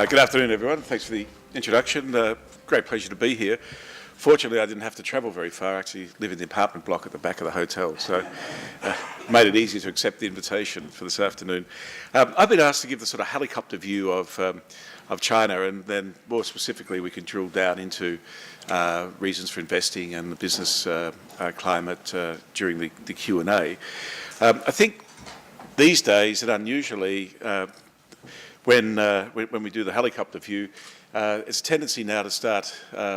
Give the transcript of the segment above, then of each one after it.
Good afternoon, everyone. Thanks for the introduction. Great pleasure to be here. Fortunately, I didn't have to travel very far. I actually live in the apartment block at the back of the hotel, so made it easy to accept the invitation for this afternoon. I've been asked to give the sort of helicopter view of China, and then more specifically, we can drill down into reasons for investing and the business climate during the Q&A. I think these days, and unusually, when we do the helicopter view, it's a tendency now to start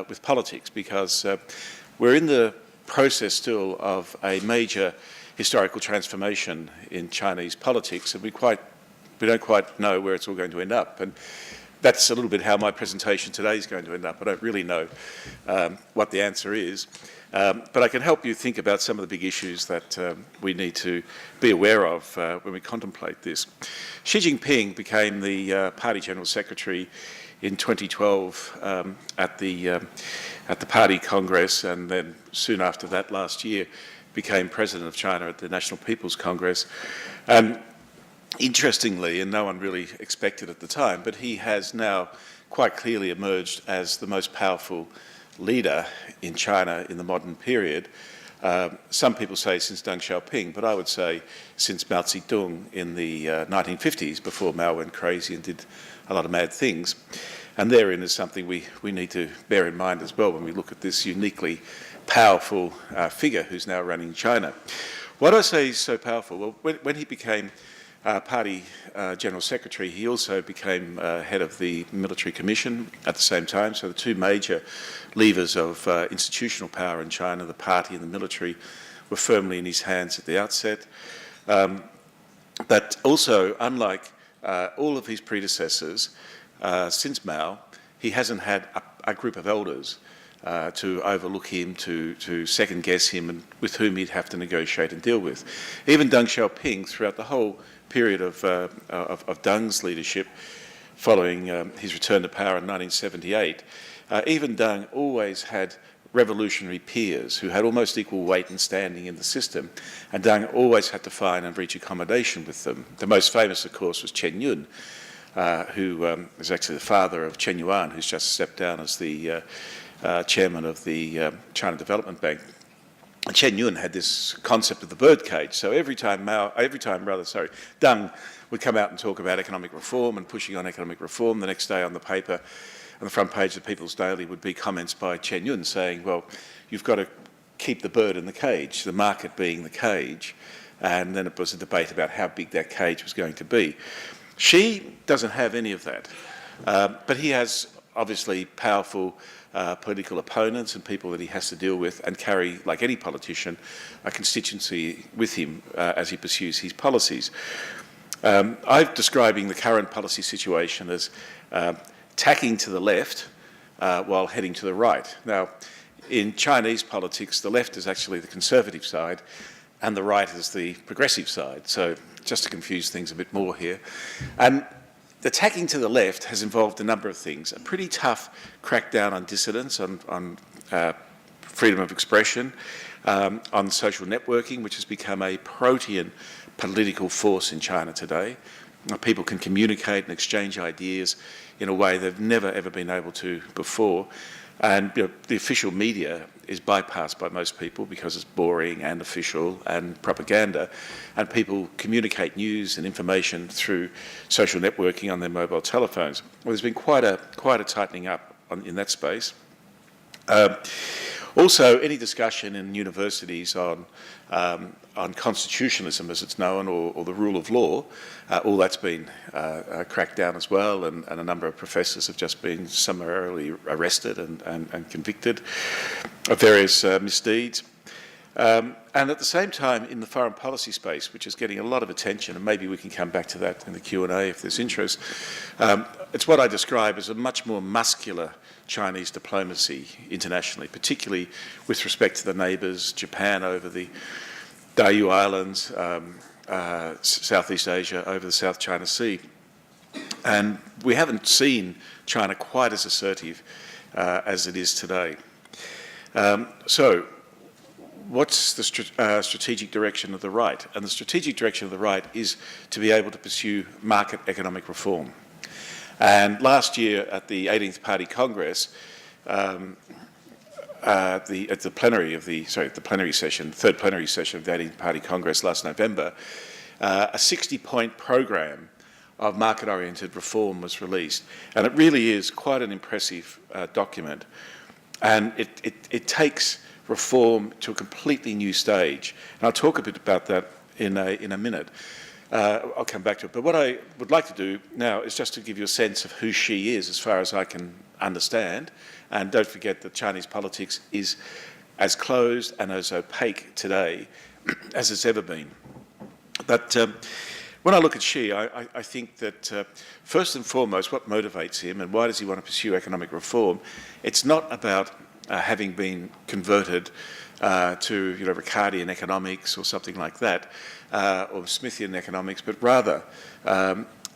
with politics, because we're in the process still of a major historical transformation in Chinese politics, and we don't quite know where it's all going to end up. And that's a little bit how my presentation today is going to end up. I don't really know what the answer is, but I can help you think about some of the big issues that we need to be aware of when we contemplate this. Xi Jinping became the party general secretary in 2012 at the party congress, and then soon after that, last year, became president of China at the National People's Congress. Interestingly, and no one really expected at the time, but he has now quite clearly emerged as the most powerful leader in China in the modern period. Some people say since Deng Xiaoping, but I would say since Mao Zedong in the 1950s, before Mao went crazy and did a lot of mad things. And therein is something we need to bear in mind as well when we look at this uniquely powerful figure who's now running China. Why do I say he's so powerful? Well, when he became party general secretary, he also became head of the military commission at the same time. So the two major levers of institutional power in China, the party and the military, were firmly in his hands at the outset. But also, unlike all of his predecessors since Mao, he hasn't had a group of elders to overlook him, to second guess him, and with whom he'd have to negotiate and deal with. Even Deng Xiaoping, throughout the whole period of Deng's leadership, following his return to power in 1978, even Deng always had revolutionary peers who had almost equal weight and standing in the system, and Deng always had to find and reach accommodation with them. The most famous, of course, was Chen Yun, who is actually the father of Chen Yuan, who's just stepped down as the chairman of the China Development Bank. Chen Yun had this concept of the birdcage. So every time Deng would come out and talk about economic reform and pushing on economic reform, the next day on the paper, on the front page of People's Daily, would be comments by Chen Yun saying, well, you've got to keep the bird in the cage, the market being the cage. And then it was a debate about how big that cage was going to be. Xi doesn't have any of that, but he has obviously powerful political opponents and people that he has to deal with, and carry, like any politician, a constituency with him as he pursues his policies. I'm describing the current policy situation as tacking to the left while heading to the right. Now, in Chinese politics, the left is actually the conservative side and the right is the progressive side. So just to confuse things a bit more here. And the tacking to the left has involved a number of things. A pretty tough crackdown on dissidents, on freedom of expression, on social networking, which has become a protean political force in China today. People can communicate and exchange ideas in a way they've never ever been able to before. And the official media is bypassed by most people because it's boring and official and propaganda, and people communicate news and information through social networking on their mobile telephones. Well, there's been quite a tightening up in that space. Also, any discussion in universities on constitutionalism, as it's known, or the rule of law, all that's been cracked down as well, and a number of professors have just been summarily arrested and convicted of various misdeeds. And at the same time, in the foreign policy space, which is getting a lot of attention, and maybe we can come back to that in the Q&A if there's interest, it's what I describe as a much more muscular Chinese diplomacy internationally, particularly with respect to the neighbours, Japan over the Diaoyu Islands, Southeast Asia over the South China Sea. And we haven't seen China quite as assertive as it is today. So what's the strategic direction of the right? And the strategic direction of the right is to be able to pursue market economic reform. And last year at the 18th Party Congress, at the plenary session, third plenary session of the 18th Party Congress last November, a 60-point program of market-oriented reform was released. And it really is quite an impressive document. And it takes reform to a completely new stage. And I'll talk a bit about that in a minute. I'll come back to it. But what I would like to do now is just to give you a sense of who she is as far as I can understand. And don't forget that Chinese politics is as closed and as opaque today as it's ever been. But when I look at Xi, I think that first and foremost, what motivates him and why does he want to pursue economic reform, it's not about having been converted to Ricardian economics or something like that, or Smithian economics, but rather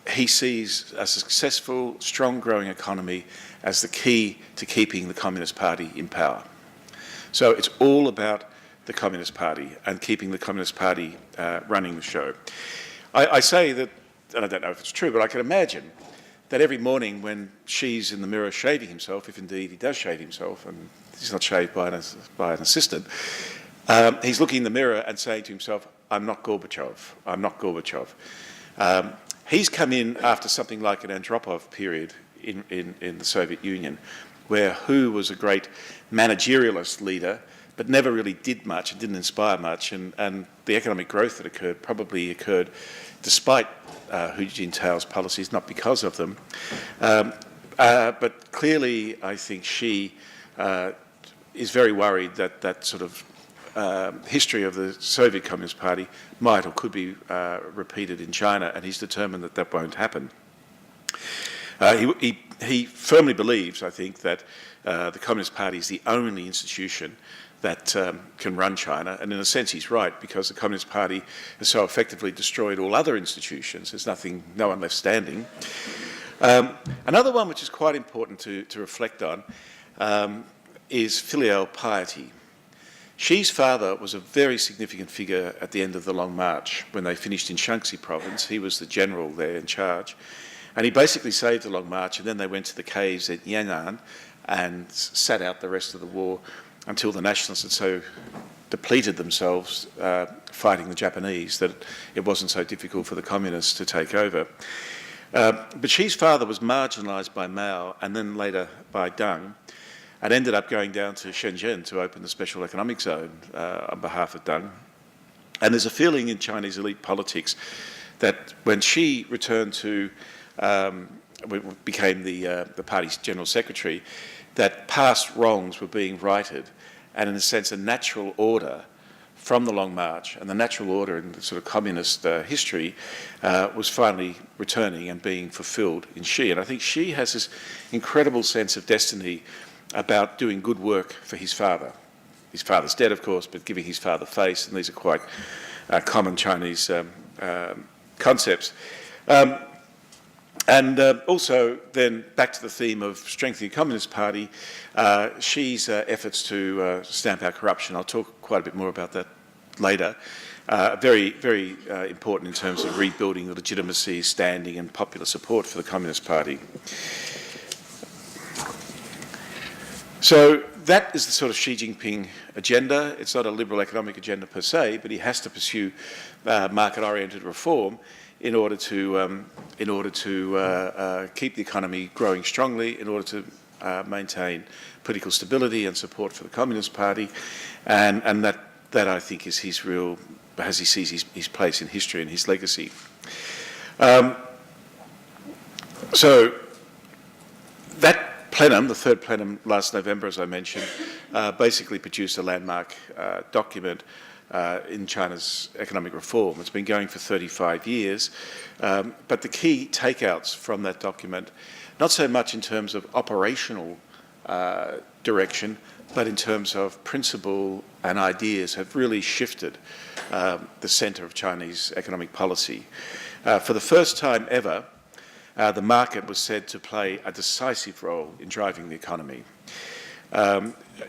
he sees a successful, strong growing economy as the key to keeping the Communist Party in power. So it's all about the Communist Party and keeping the Communist Party running the show. I say that, and I don't know if it's true, but I can imagine that every morning when Xi's in the mirror shaving himself, if indeed he does shave himself, and he's not shaved by an assistant, he's looking in the mirror and saying to himself, I'm not Gorbachev, I'm not Gorbachev. He's come in after something like an Andropov period in the Soviet Union, where Hu was a great managerialist leader, but never really did much and didn't inspire much, and the economic growth that occurred occurred despite Hu Jintao's policies, not because of them. But clearly, I think Xi is very worried that that sort of history of the Soviet Communist Party might or could be repeated in China, and he's determined that that won't happen. He firmly believes, I think, that the Communist Party is the only institution that can run China, and in a sense he's right, because the Communist Party has so effectively destroyed all other institutions. There's no one left standing. Another one which is quite important to reflect on is filial piety. Xi's father was a very significant figure at the end of the Long March when they finished in Shaanxi province. He was the general there in charge. And he basically saved the Long March, and then they went to the caves at Yan'an and sat out the rest of the war until the nationalists had so depleted themselves fighting the Japanese that it wasn't so difficult for the communists to take over. But Xi's father was marginalised by Mao and then later by Deng, and ended up going down to Shenzhen to open the special economic zone on behalf of Deng. And there's a feeling in Chinese elite politics that when Xi returned to became the party's general secretary, that past wrongs were being righted, and in a sense a natural order from the Long March and the natural order in the sort of communist history was finally returning and being fulfilled in Xi. And I think Xi has this incredible sense of destiny about doing good work for his father. His father's dead, of course, but giving his father face, and these are quite common Chinese concepts. And also then back to the theme of strengthening the Communist Party, Xi's efforts to stamp out corruption. I'll talk quite a bit more about that later. Very, very important in terms of rebuilding the legitimacy, standing and popular support for the Communist Party. So that is the sort of Xi Jinping agenda. It's not a liberal economic agenda per se, but he has to pursue market-oriented reform in order to keep the economy growing strongly, in order to maintain political stability and support for the Communist Party, and that I think is his real, as he sees his place in history and his legacy. So that plenum, the third plenum last November, as I mentioned, basically produced a landmark document in China's economic reform. It's been going for 35 years, but the key takeouts from that document, not so much in terms of operational direction, but in terms of principle and ideas, have really shifted the centre of Chinese economic policy. For the first time ever, the market was said to play a decisive role in driving the economy.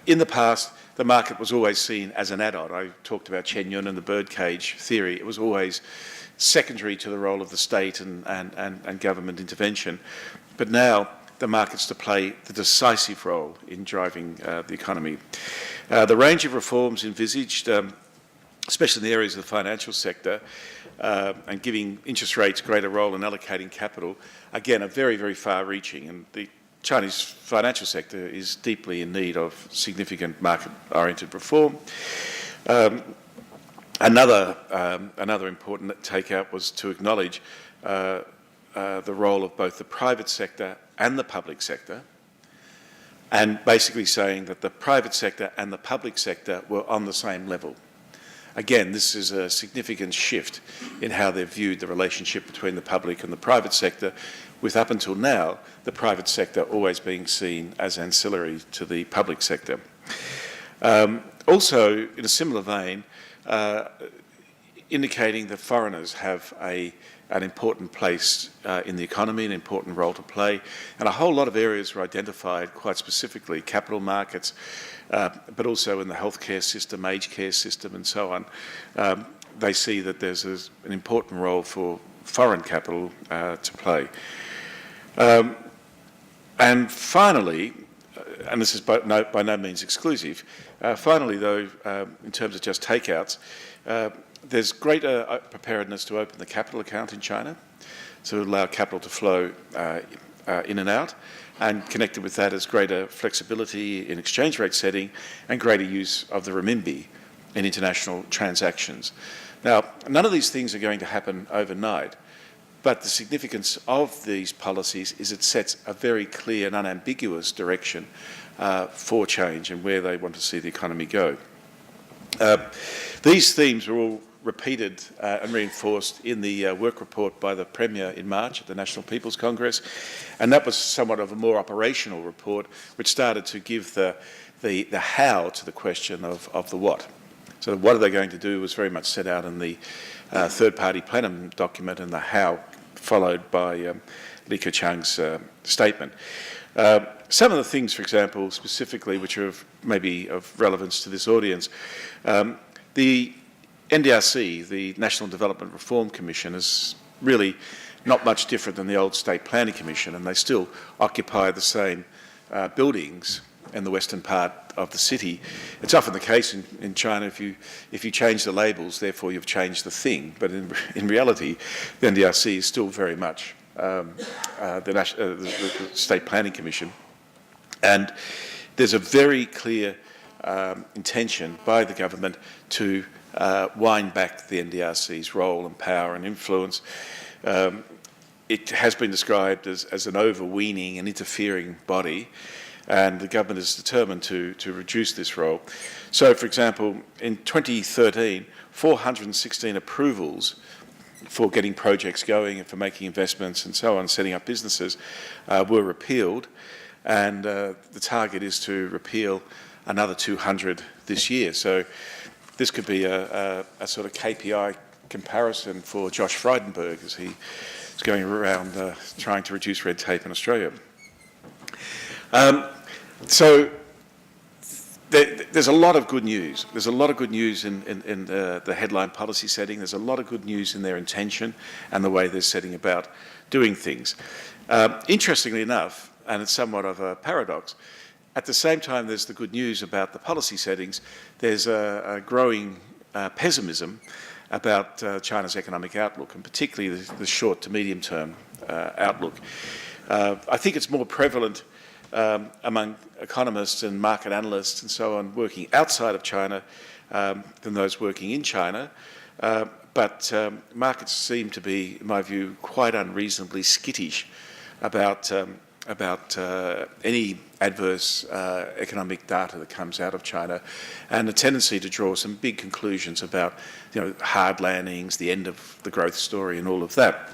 In the past, the market was always seen as an add-on. I talked about Chen Yun and the birdcage theory. It was always secondary to the role of the state and government intervention. but now the markets to play the decisive role in driving the economy. The range of reforms envisaged, especially in the areas of the financial sector, and giving interest rates greater role in allocating capital, again, are very, very far-reaching, and the Chinese financial sector is deeply in need of significant market-oriented reform. Another important takeout was to acknowledge the role of both the private sector and the public sector, and basically saying that the private sector and the public sector were on the same level. Again, this is a significant shift in how they've viewed the relationship between the public and the private sector, with up until now, the private sector always being seen as ancillary to the public sector. Also, in a similar vein, indicating that foreigners have an important place in the economy, an important role to play, and a whole lot of areas were identified quite specifically: capital markets, but also in the healthcare system, aged care system, and so on. They see that there's an important role for foreign capital to play. And finally, and this is by no means exclusive, finally though, in terms of just takeouts, there's greater preparedness to open the capital account in China, to allow capital to flow in and out, and connected with that is greater flexibility in exchange rate setting and greater use of the renminbi in international transactions. Now, none of these things are going to happen overnight, but the significance of these policies is it sets a very clear and unambiguous direction for change and where they want to see the economy go. These themes were all repeated and reinforced in the work report by the Premier in March at the National People's Congress, and that was somewhat of a more operational report which started to give the how to the question of the what. So what are they going to do was very much set out in the third-party plenum document, and the how followed by Li Keqiang's statement. Some of the things, for example, specifically, which are maybe of relevance to this audience, the NDRC, the National Development Reform Commission, is really not much different than the old State Planning Commission, and they still occupy the same buildings in the western part of the city. It's often the case in China, if you change the labels, therefore you've changed the thing. But in reality, the NDRC is still very much the State Planning Commission. And there's a very clear intention by the government to wind back the NDRC's role and power and influence. It has been described as an overweening and interfering body, and the government is determined to reduce this role. So, for example, in 2013, 416 approvals for getting projects going and for making investments and so on, setting up businesses, were repealed, and the target is to repeal another 200 this year. So this could be a sort of KPI comparison for Josh Frydenberg as he is going around trying to reduce red tape in Australia. So there's a lot of good news. There's a lot of good news in the headline policy setting. There's a lot of good news in their intention and the way they're setting about doing things. Interestingly enough, and it's somewhat of a paradox, at the same time there's the good news about the policy settings, there's a growing pessimism about China's economic outlook, and particularly the short to medium term outlook. I think it's more prevalent among economists and market analysts and so on working outside of China than those working in China. But markets seem to be, in my view, quite unreasonably skittish about any adverse economic data that comes out of China, and a tendency to draw some big conclusions about, hard landings, the end of the growth story, and all of that.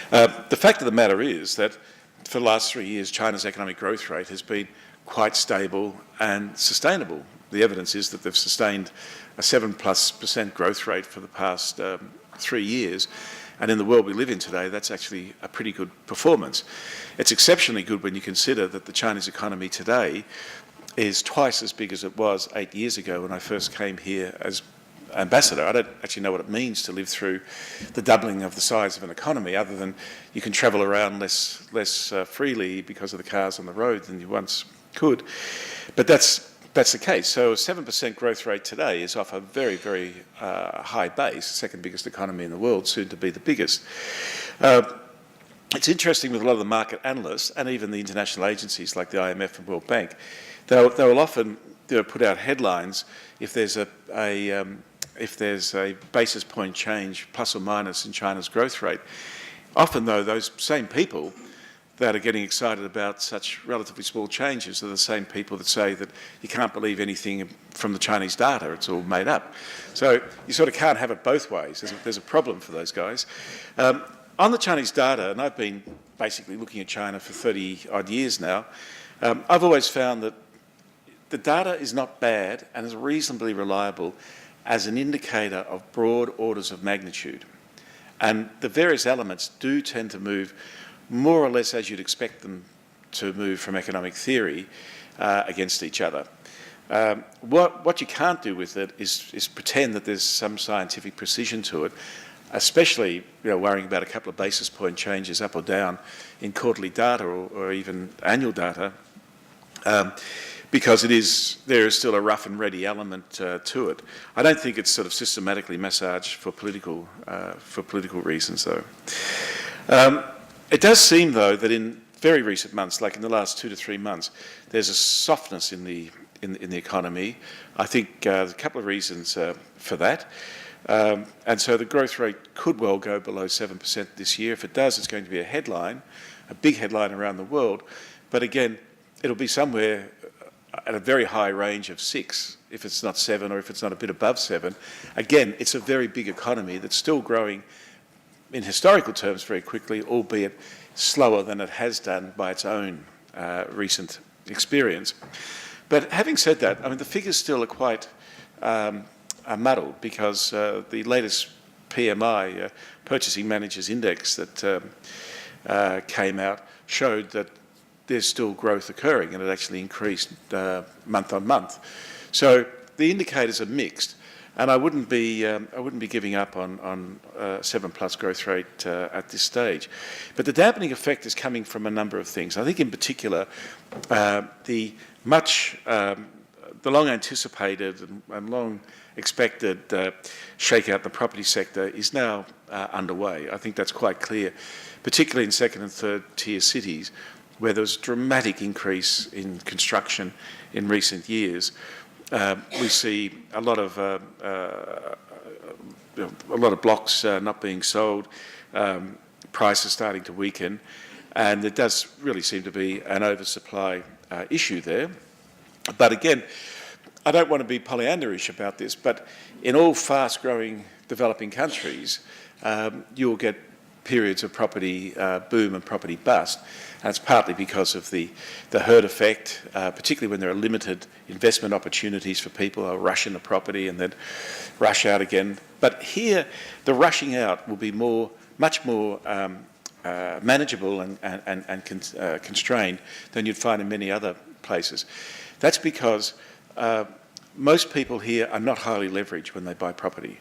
The fact of the matter is that for the last 3 years, China's economic growth rate has been quite stable and sustainable. The evidence is that they've sustained a 7+% growth rate for the past 3 years. And in the world we live in today, that's actually a pretty good performance. It's exceptionally good when you consider that the Chinese economy today is twice as big as it was 8 years ago when I first came here as ambassador. I don't actually know what it means to live through the doubling of the size of an economy, other than you can travel around less freely because of the cars on the road than you once could. But that's the case. So a 7% growth rate today is off a very, very high base, second biggest economy in the world, soon to be the biggest. It's interesting with a lot of the market analysts and even the international agencies like the IMF and World Bank, they will often put out headlines if there's a basis point change plus or minus in China's growth rate. Often, though, those same people that are getting excited about such relatively small changes are the same people that say that you can't believe anything from the Chinese data, it's all made up. So you sort of can't have it both ways. There's a problem for those guys. On the Chinese data, and I've been basically looking at China for 30-odd years now, I've always found that the data is not bad and is reasonably reliable as an indicator of broad orders of magnitude. And the various elements do tend to move more or less as you'd expect them to move from economic theory against each other. What you can't do with it is pretend that there's some scientific precision to it, especially worrying about a couple of basis point changes up or down in quarterly data or even annual data, because there is still a rough and ready element to it. I don't think it's sort of systematically massaged for political reasons, though. It does seem, though, that in very recent months, like in the last 2 to 3 months, there's a softness in the economy. I think there's a couple of reasons for that. And so the growth rate could well go below 7% this year. If it does, it's going to be a headline, a big headline around the world. But again, it'll be somewhere at a very high range of 6, if it's not 7 or if it's not a bit above 7. Again, it's a very big economy that's still growing in historical terms very quickly, albeit slower than it has done by its own recent experience. But having said that, I mean, the figures still are quite muddled, because the latest PMI, Purchasing Managers Index, that came out showed that there's still growth occurring, and it actually increased month on month. So the indicators are mixed, and I wouldn't be giving up on 7+ growth rate at this stage. But the dampening effect is coming from a number of things. I think in particular the long anticipated and long expected shakeout in the property sector is now underway. I think that's quite clear, particularly in second and third tier cities, where there was a dramatic increase in construction in recent years. We see a lot of blocks not being sold, prices starting to weaken, and there does really seem to be an oversupply issue there. But again, I don't want to be Pollyanna-ish about this, but in all fast-growing developing countries, you'll get periods of property boom and property bust, and it's partly because of the herd effect, particularly when there are limited investment opportunities for people who rush into property and then rush out again. But here, the rushing out will be much more manageable and constrained than you'd find in many other places. That's because most people here are not highly leveraged when they buy property.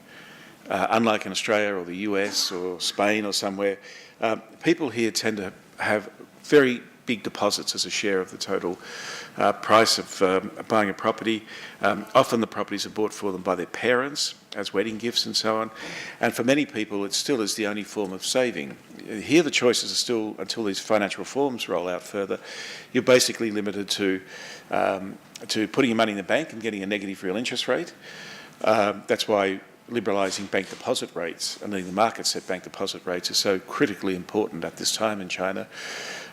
Unlike in Australia or the US or Spain or somewhere, people here tend to have very big deposits as a share of the total price of buying a property. Often the properties are bought for them by their parents as wedding gifts and so on. And for many people, it still is the only form of saving. Here the choices are still, until these financial reforms roll out further, you're basically limited to putting your money in the bank and getting a negative real interest rate. That's why liberalising bank deposit rates and letting the market set bank deposit rates is so critically important at this time in China.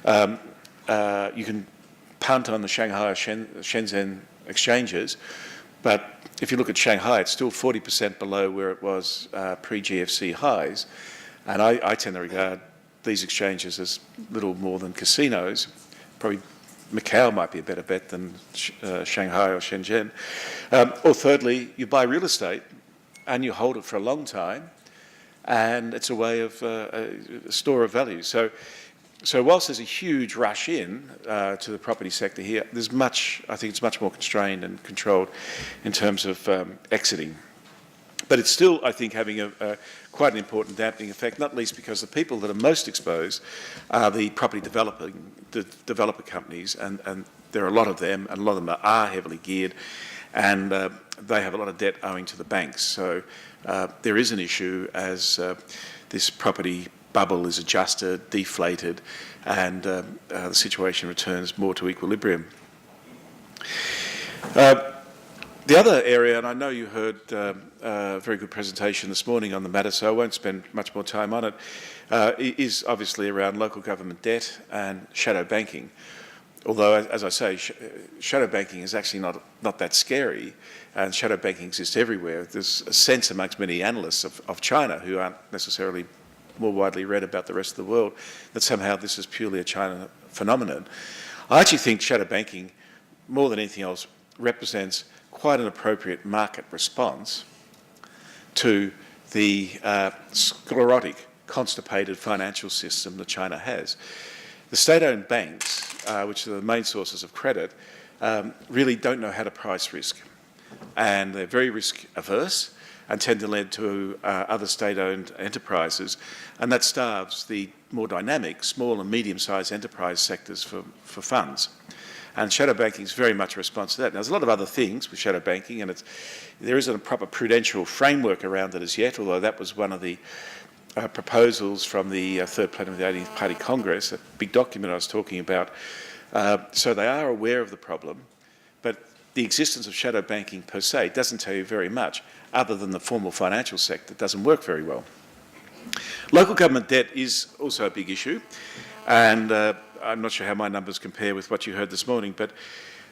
You can punt on the Shanghai or Shenzhen exchanges, but if you look at Shanghai, it's still 40% below where it was pre-GFC highs, and I tend to regard these exchanges as little more than casinos. Probably Macau might be a better bet than Shanghai or Shenzhen. Or thirdly, you buy real estate and you hold it for a long time, and it's a way of a store of value. So whilst there's a huge rush in to the property sector here, I think it's much more constrained and controlled in terms of exiting. But it's still, I think, having quite an important dampening effect, not least because the people that are most exposed are the property developer companies, and there are a lot of them, and a lot of them are heavily geared, and they have a lot of debt owing to the banks. So there is an issue as this property bubble is adjusted, deflated, and the situation returns more to equilibrium. The other area, and I know you heard a very good presentation this morning on the matter, so I won't spend much more time on it, is obviously around local government debt and shadow banking. Although, as I say, shadow banking is actually not that scary, and shadow banking exists everywhere. There's a sense amongst many analysts of China, who aren't necessarily more widely read about the rest of the world, that somehow this is purely a China phenomenon. I actually think shadow banking, more than anything else, represents quite an appropriate market response to the sclerotic, constipated financial system that China has. The state-owned banks, which are the main sources of credit, really don't know how to price risk. And they're very risk-averse and tend to lend to other state-owned enterprises. And that starves the more dynamic, small and medium-sized enterprise sectors for funds. And shadow banking is very much a response to that. Now, there's a lot of other things with shadow banking, and there isn't a proper prudential framework around it as yet, although that was one of the proposals from the third plenum of the 18th Party Congress, a big document I was talking about. So they are aware of the problem, but the existence of shadow banking per se doesn't tell you very much, other than the formal financial sector doesn't work very well. Local government debt is also a big issue, and I'm not sure how my numbers compare with what you heard this morning, but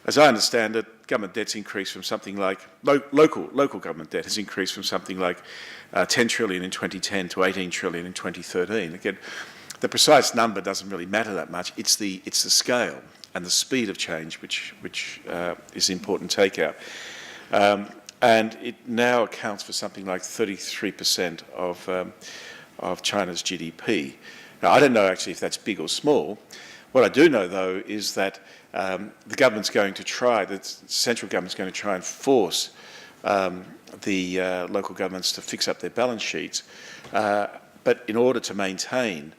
as I understand it, government debt's increased from something like, local government debt has increased from something like 10 trillion in 2010 to 18 trillion in 2013. Again, the precise number doesn't really matter that much. It's the scale and the speed of change which is the important takeout. And it now accounts for something like 33% of China's GDP. Now, I don't know actually if that's big or small. What I do know, though, is that the government's going to try, the central government's going to try and force the local governments to fix up their balance sheets. But in order to maintain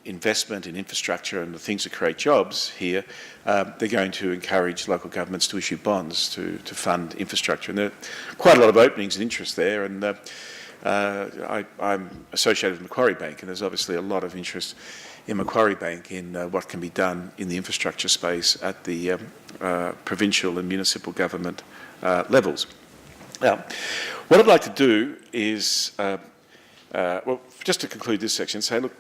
investment in infrastructure and the things that create jobs here, they're going to encourage local governments to issue bonds to fund infrastructure. And there are quite a lot of openings and interest there. And I'm associated with Macquarie Bank, and there's obviously a lot of interest in Macquarie Bank in what can be done in the infrastructure space at the provincial and municipal government levels. Now, what I'd like to do is, well, just to conclude this section, say, look,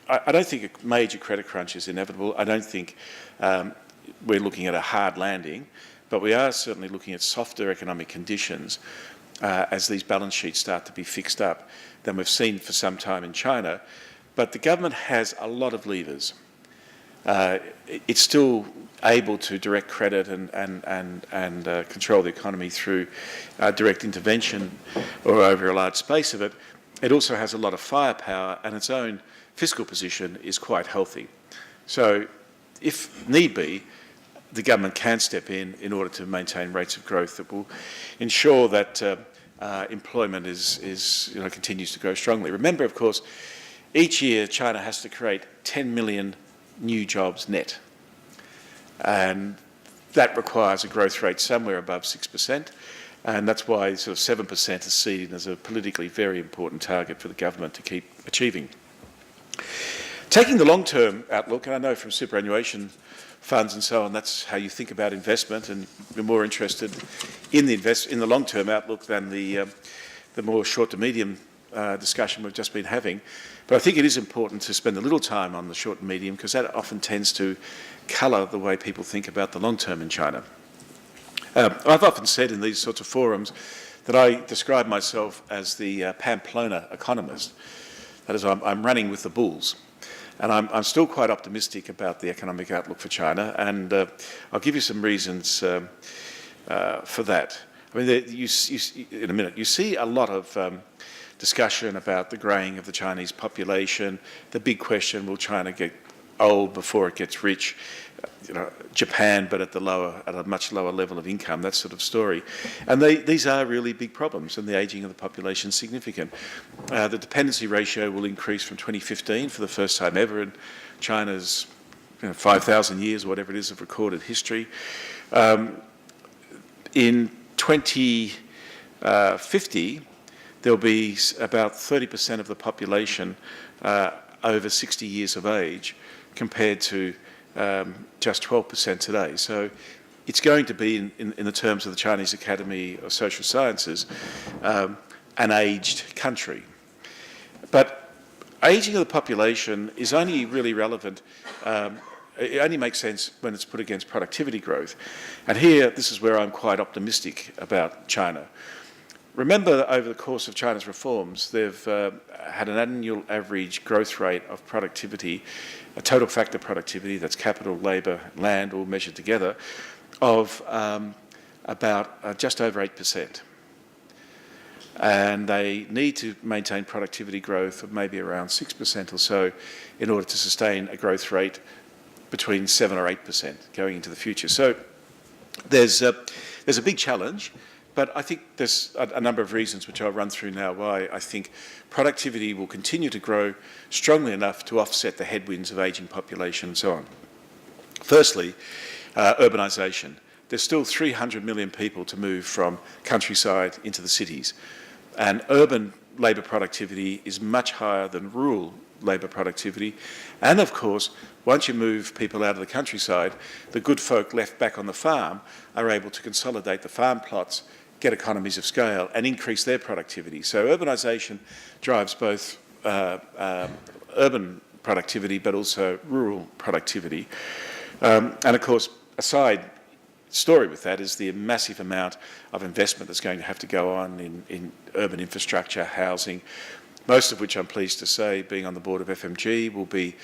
I don't think a major credit crunch is inevitable. I don't think we're looking at a hard landing, but we are certainly looking at softer economic conditions as these balance sheets start to be fixed up than we've seen for some time in China. But the government has a lot of levers. It's still able to direct credit and control the economy through direct intervention or over a large space of it. It also has a lot of firepower, and its own fiscal position is quite healthy. So if need be, the government can step in order to maintain rates of growth that will ensure that employment continues to grow strongly. Remember, of course, each year China has to create 10 million new jobs net, and that requires a growth rate somewhere above 6%, and that's why sort of 7% is seen as a politically very important target for the government to keep achieving. Taking the long-term outlook, and I know from superannuation funds and so on, that's how you think about investment, and you're more interested in the long-term outlook than the more short to medium discussion we've just been having. But I think it is important to spend a little time on the short and medium, because that often tends to colour the way people think about the long term in China. I've often said in these sorts of forums that I describe myself as the Pamplona economist. That is, I'm running with the bulls. And I'm still quite optimistic about the economic outlook for China, and I'll give you some reasons for that. I mean, in a minute, you see a lot of discussion about the greying of the Chinese population. The big question, will China get old before it gets rich. Japan, but at a much lower level of income, that sort of story. And these are really big problems, and the ageing of the population is significant. The dependency ratio will increase from 2015 for the first time ever in China's 5,000 years, or whatever it is, of recorded history. In 2050, there'll be about 30% of the population over 60 years of age, compared to just 12% today. So it's going to be, in the terms of the Chinese Academy of Social Sciences, an aged country. But ageing of the population is only really relevant, it only makes sense when it's put against productivity growth. And here, this is where I'm quite optimistic about China. Remember that over the course of China's reforms, they've had an annual average growth rate of productivity, a total factor productivity, that's capital, labour, land, all measured together, of about just over 8%. And they need to maintain productivity growth of maybe around 6% or so in order to sustain a growth rate between 7 or 8% going into the future. So there's a big challenge, but I think there's a number of reasons which I'll run through now why I think productivity will continue to grow strongly enough to offset the headwinds of ageing population and so on. Firstly, urbanisation. There's still 300 million people to move from countryside into the cities, and urban labour productivity is much higher than rural labour productivity. And of course, once you move people out of the countryside, the good folk left back on the farm are able to consolidate the farm plots, get economies of scale, and increase their productivity. So urbanisation drives both urban productivity but also rural productivity. And of course, a side story with that is the massive amount of investment that's going to have to go on in urban infrastructure, housing, most of which I'm pleased to say, being on the board of FMG, will be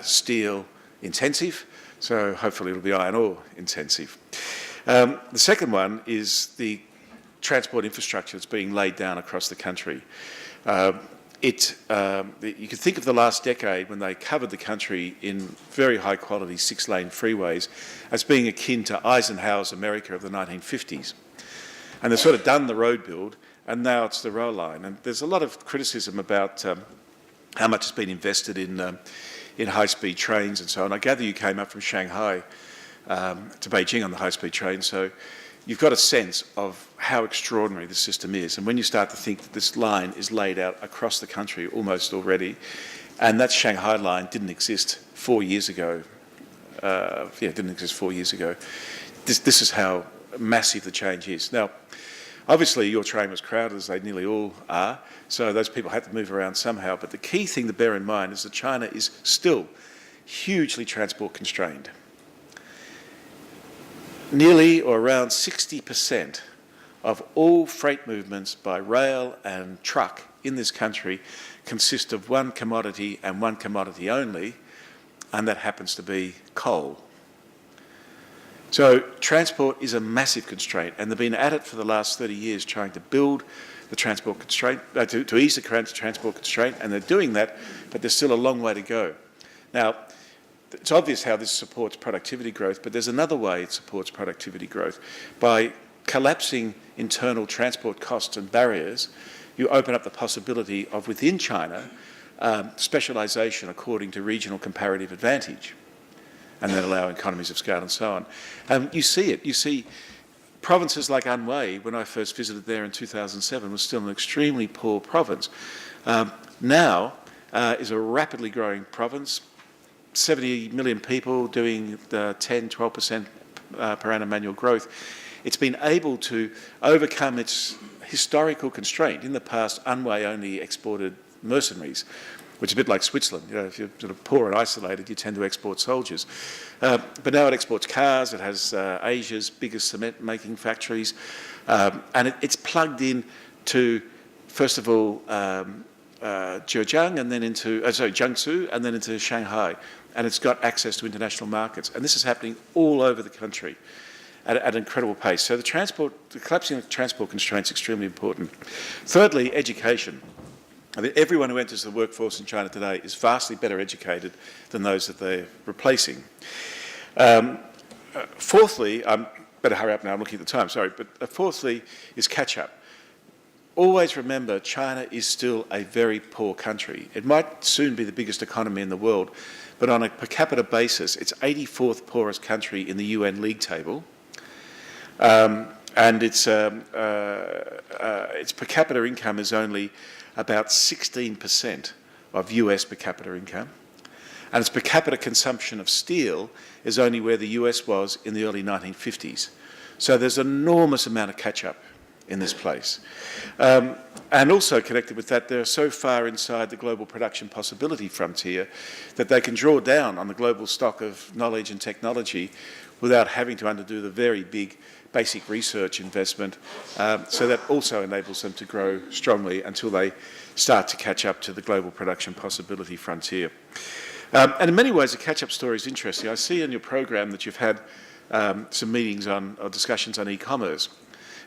steel intensive, so hopefully it'll be iron ore intensive. The second one is the transport infrastructure that's being laid down across the country. You can think of the last decade when they covered the country in very high quality 6-lane freeways as being akin to Eisenhower's America of the 1950s. And they've sort of done the road build, and now it's the rail line. And there's a lot of criticism about how much has been invested in high-speed trains and so on. I gather you came up from Shanghai to Beijing on the high-speed train, so you've got a sense of how extraordinary the system is. And when you start to think that this line is laid out across the country almost already, and that Shanghai line didn't exist 4 years ago. It didn't exist 4 years ago. This is how massive the change is. Now, obviously, your train was crowded, as they nearly all are, so those people had to move around somehow. But the key thing to bear in mind is that China is still hugely transport constrained. Nearly or around 60% of all freight movements by rail and truck in this country consist of one commodity and one commodity only, and that happens to be coal. So transport is a massive constraint, and they've been at it for the last 30 years trying to build the transport constraint, to ease the transport constraint, and they're doing that, but there's still a long way to go. Now, it's obvious how this supports productivity growth, but there's another way it supports productivity growth. By collapsing internal transport costs and barriers, you open up the possibility of, within China, specialisation according to regional comparative advantage, and then allow economies of scale and so on. You see it. You see provinces like Anhui, when I first visited there in 2007, was still an extremely poor province. Now is a rapidly growing province, 70 million people doing 10, 12% per annum annual growth. It's been able to overcome its historical constraint. In the past, Anhui only exported mercenaries, which is a bit like Switzerland. If you're sort of poor and isolated, you tend to export soldiers. But now it exports cars. It has Asia's biggest cement-making factories. And it's plugged in to, first of all, Zhejiang, and then into, Jiangsu, and then into Shanghai. And it's got access to international markets. And this is happening all over the country at an incredible pace. So the collapsing of transport constraints is extremely important. Thirdly, education. I mean, everyone who enters the workforce in China today is vastly better educated than those that they're replacing. Fourthly, better hurry up now, I'm looking at the time, sorry, but fourthly is catch-up. Always remember, China is still a very poor country. It might soon be the biggest economy in the world, but on a per capita basis, it's 84th poorest country in the UN league table. And its per capita income is only about 16% of US per capita income. And its per capita consumption of steel is only where the US was in the early 1950s. So there's an enormous amount of catch-up in this place. And also connected with that, they're so far inside the global production possibility frontier that they can draw down on the global stock of knowledge and technology without having to underdo the very big basic research investment. So that also enables them to grow strongly until they start to catch up to the global production possibility frontier. And in many ways, the catch-up story is interesting. I see in your program that you've had some meetings on, or discussions on e-commerce.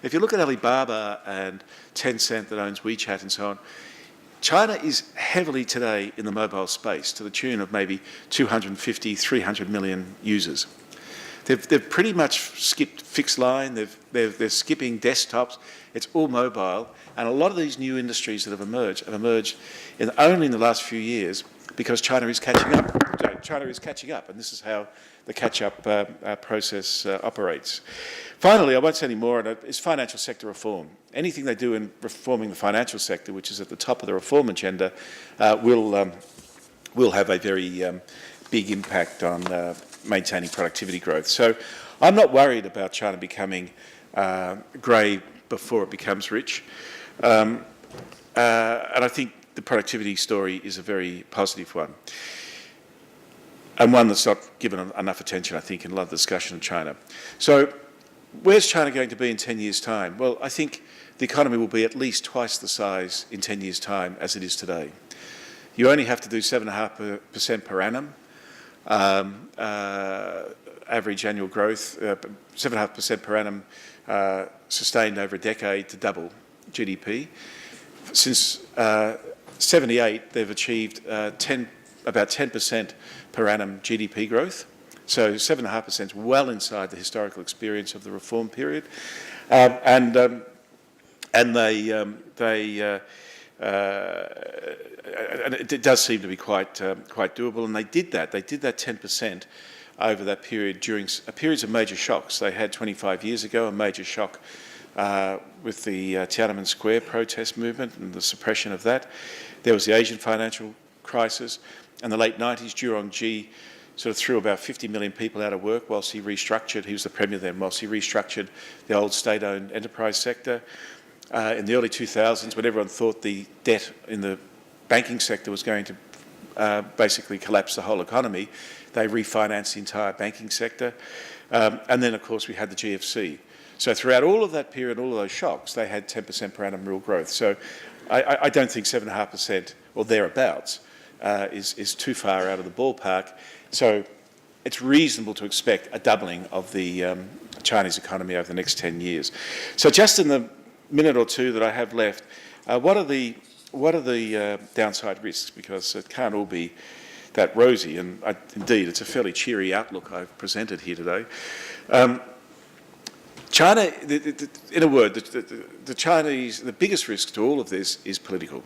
If you look at Alibaba and Tencent that owns WeChat and so on, China is heavily today in the mobile space to the tune of maybe 250, 300 million users. They've pretty much skipped fixed line, they're skipping desktops, it's all mobile, and a lot of these new industries that have emerged only in the last few years because China is catching up. China is catching up, and this is how the catch-up process operates. Finally, I won't say any more, is financial sector reform. Anything they do in reforming the financial sector, which is at the top of the reform agenda, will have a very big impact on maintaining productivity growth. So I'm not worried about China becoming grey before it becomes rich. And I think the productivity story is a very positive one. And one that's not given enough attention, I think, in a lot of discussion in China. So where's China going to be in 10 years' time? Well, I think the economy will be at least twice the size in 10 years' time as it is today. You only have to do 7.5% per annum, average annual growth, 7.5% per annum sustained over a decade to double GDP. Since 78, they've achieved about 10% per annum GDP growth. So 7.5% is well inside the historical experience of the reform period. And it does seem to be quite doable, and they did that 10% over that period during periods of major shocks. They had 25 years ago a major shock with the Tiananmen Square protest movement and the suppression of that. There was the Asian financial crisis. In the late 90s, Zhurong sort of threw about 50 million people out of work whilst he restructured, he was the premier then, whilst he restructured the old state-owned enterprise sector. In the early 2000s, when everyone thought the debt in the banking sector was going to basically collapse the whole economy, they refinanced the entire banking sector. And then, of course, we had the GFC. So throughout all of that period, all of those shocks, they had 10% per annum real growth. So I don't think 7.5% or thereabouts is too far out of the ballpark. So it's reasonable to expect a doubling of the Chinese economy over the next 10 years. So just in the minute or two that I have left, what are the downside risks? Because it can't all be that rosy, and indeed it's a fairly cheery outlook I've presented here today. China, in a word, the biggest risk to all of this is political.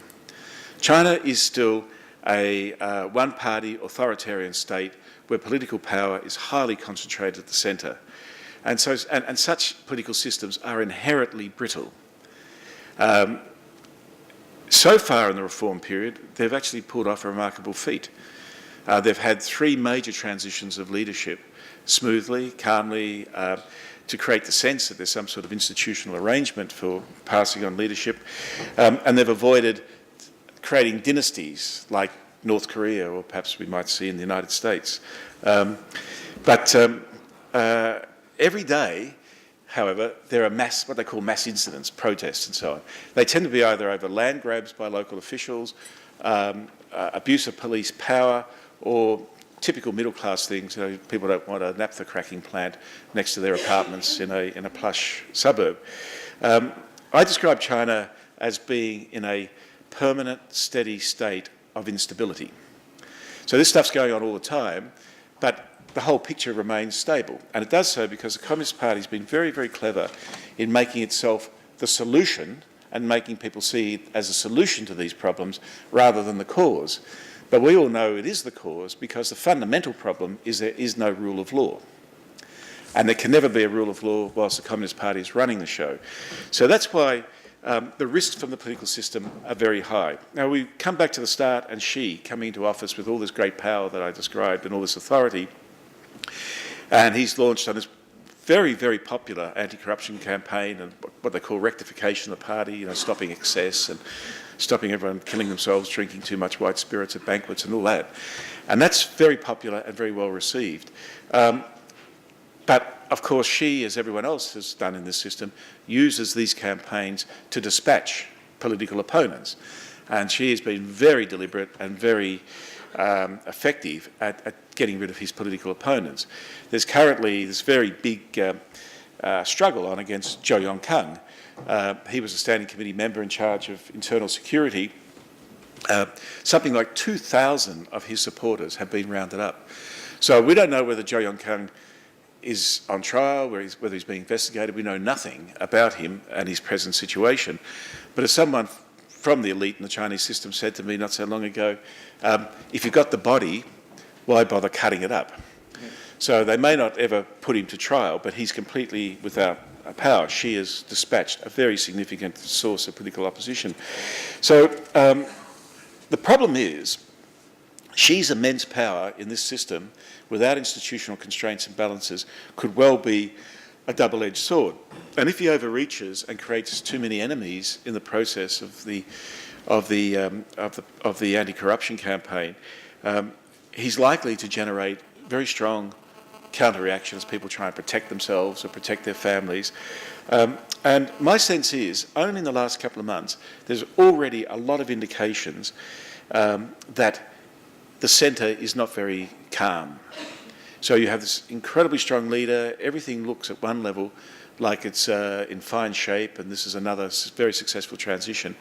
China is still a one-party authoritarian state where political power is highly concentrated at the centre. And such political systems are inherently brittle. So far in the reform period, they've actually pulled off a remarkable feat. They've had 3 major transitions of leadership, smoothly, calmly, to create the sense that there's some sort of institutional arrangement for passing on leadership. And they've avoided creating dynasties like North Korea, or perhaps we might see in the United States. But every day, however, there are what they call mass incidents, protests and so on. They tend to be either over land grabs by local officials, abuse of police power, or typical middle-class things. You know, people don't want a naphtha cracking plant next to their apartments in a plush suburb. I describe China as being in a permanent, steady state of instability. So this stuff's going on all the time, but the whole picture remains stable. And it does so because the Communist Party's been very, very clever in making itself the solution and making people see it as a solution to these problems rather than the cause. But we all know it is the cause because the fundamental problem is there is no rule of law. And there can never be a rule of law whilst the Communist Party is running the show. So that's why the risks from the political system are very high. Now, we come back to the start and Xi coming into office with all this great power that I described and all this authority, and he's launched on this very, very popular anti-corruption campaign and what they call rectification of the party, you know, stopping excess and stopping everyone killing themselves, drinking too much white spirits at banquets and all that. And that's very popular and very well received. But of course, Xi, as everyone else has done in this system, uses these campaigns to dispatch political opponents. And Xi has been very deliberate and very effective at getting rid of his political opponents. There's currently this very big struggle on against Zhou Yongkang. He was a standing committee member in charge of internal security. Something like 2,000 of his supporters have been rounded up. So we don't know whether Zhou Yongkang is on trial, whether he's being investigated. We know nothing about him and his present situation. But as someone from the elite in the Chinese system said to me not so long ago, if you've got the body, why bother cutting it up? Yeah. So they may not ever put him to trial, but he's completely without power. Xi has dispatched a very significant source of political opposition. So the problem is Xi's immense power in this system, without institutional constraints and balances, could well be a double-edged sword. And if he overreaches and creates too many enemies in the process of the anti-corruption campaign, he's likely to generate very strong counter-reactions. People try and protect themselves or protect their families. And my sense is, only in the last couple of months, there's already a lot of indications that the centre is not very calm. So you have this incredibly strong leader. Everything looks at one level like it's in fine shape, and this is another very successful transition.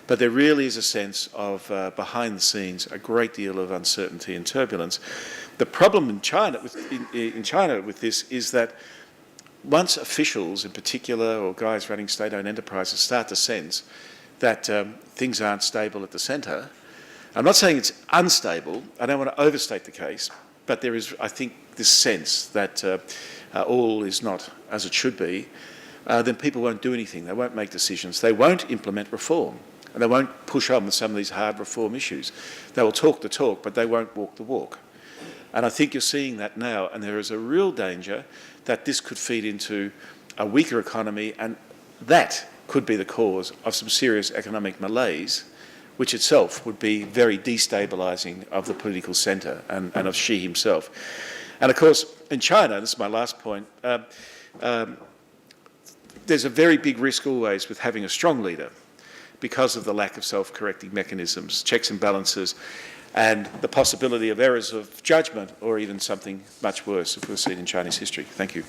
But there really is a sense of, behind the scenes, a great deal of uncertainty and turbulence. The problem in China with this is that once officials in particular, or guys running state-owned enterprises, start to sense that things aren't stable at the centre, I'm not saying it's unstable, I don't want to overstate the case, but there is, I think, this sense that all is not as it should be, then people won't do anything. They won't make decisions. They won't implement reform, and they won't push on with some of these hard reform issues. They will talk the talk, but they won't walk the walk. And I think you're seeing that now, and there is a real danger that this could feed into a weaker economy, and that could be the cause of some serious economic malaise, which itself would be very destabilising of the political centre and of Xi himself. And of course, in China, this is my last point, there's a very big risk always with having a strong leader because of the lack of self-correcting mechanisms, checks and balances, and the possibility of errors of judgment or even something much worse, if we've seen in Chinese history. Thank you.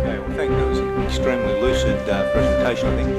Okay, well, thank you. That was an extremely lucid presentation, I think.